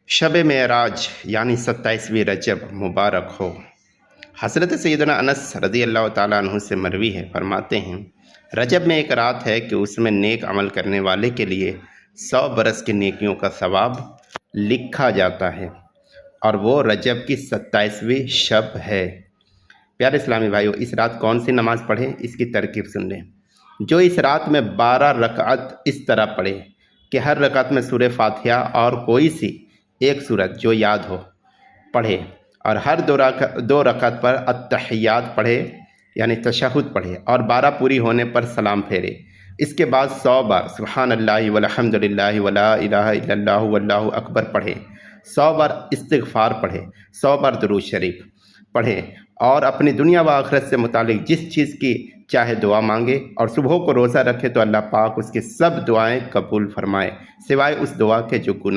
شب معراج یعنی 27ویں رجب مبارک ہو۔ حضرت سیدنا انس رضی اللہ تعالیٰ عنہ سے مروی ہے، فرماتے ہیں رجب میں ایک رات ہے کہ اس میں نیک عمل کرنے والے کے لیے 100 برس کی نیکیوں کا ثواب لکھا جاتا ہے، اور وہ رجب کی 27ویں شب ہے۔ پیارے اسلامی بھائیو، اس رات کون سی نماز پڑھیں، اس کی ترکیب سن لیں۔ جو اس رات میں 12 رکعت اس طرح پڑھے کہ ہر رکعت میں سورہ فاتحہ اور کوئی سی ایک سورت جو یاد ہو پڑھے، اور ہر دو رکعت پر التحیات پڑھے یعنی تشہد پڑھے، اور 12 پوری ہونے پر سلام پھیرے۔ اس کے بعد 100 بار سبحان اللہ والحمد للہ ولا الہ الا اللہ واللہ اکبر پڑھے، 100 بار استغفار پڑھے، 100 بار درود شریف پڑھے، اور اپنی دنیا و آخرت سے متعلق جس چیز کی چاہے دعا مانگے، اور صبح کو روزہ رکھے تو اللہ پاک اس کی سب دعائیں قبول فرمائے، سوائے اس دعا کے جو گناہ